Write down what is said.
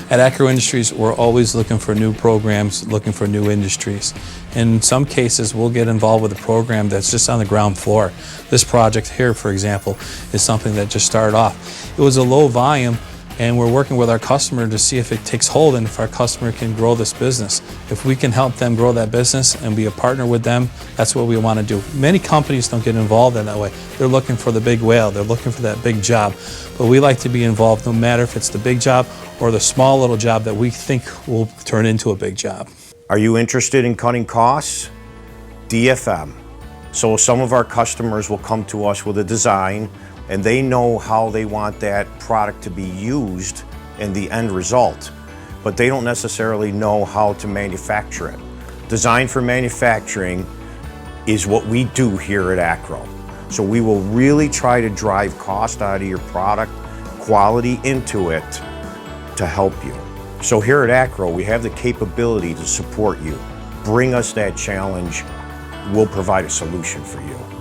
At Acro Industries, we're always looking for new programs, looking for new industries. In some cases, we'll get involved with a program that's just on the ground floor. This project here, for example, is something that just started off. It was a low volume, and we're working with our customer to see if it takes hold and if our customer can grow this business. If we can help them grow that business and be a partner with them, that's what we want to do. Many companies don't get involved in that way. They're looking for the big whale, they're looking for that big job. But we like to be involved no matter if it's the big job or the small little job that we think will turn into a big job. Are you interested in cutting costs? DFM. So some of our customers will come to us with a design, and they know how they want that product to be used in the end result, but they don't necessarily know how to manufacture it. Design for manufacturing is what we do here at Acro. So we will really try to drive cost out of your product, quality into it to help you. So here at Acro, we have the capability to support you. Bring us that challenge, we'll provide a solution for you.